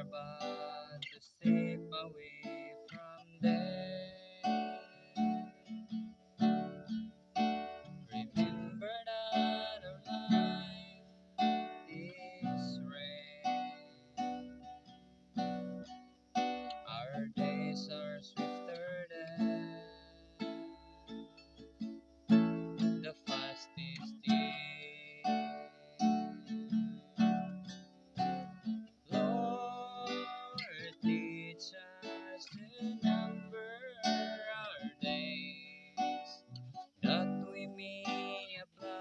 are but to step away from death. Remember that our life is rare. Our days are swifter than the fastest day. Lord, teach us to number our days, that we may apply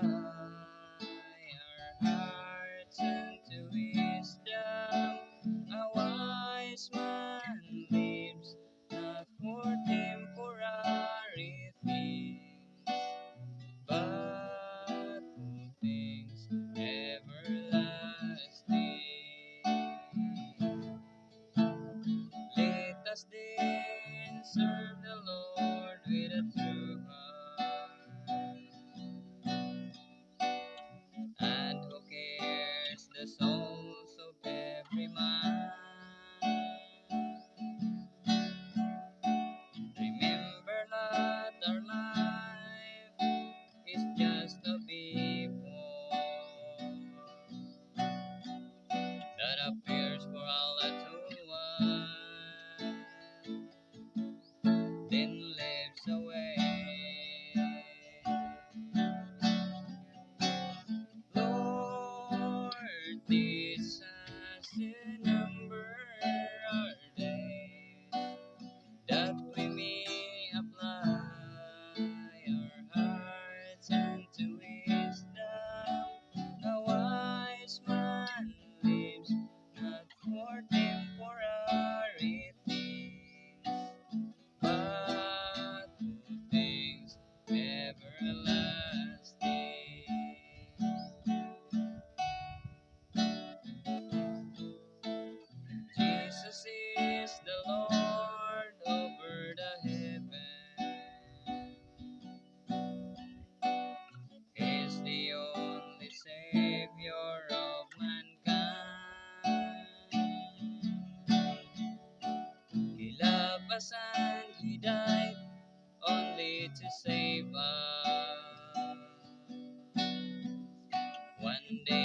our hearts unto wisdom. A wise man lives not for temporary things, but for things everlasting. Let us then serve the Lord with a true heart. And who cares the souls of every man? Remember that our life is just a before that appears for all to one, then lives away. Lord, teach us to number our days, that we may apply our hearts unto wisdom. A wise man lives not for temporary things, but for things everlasting. Jesus is the Lord over the heaven. He's the only Savior of mankind. He loved us and He died only to save us. One day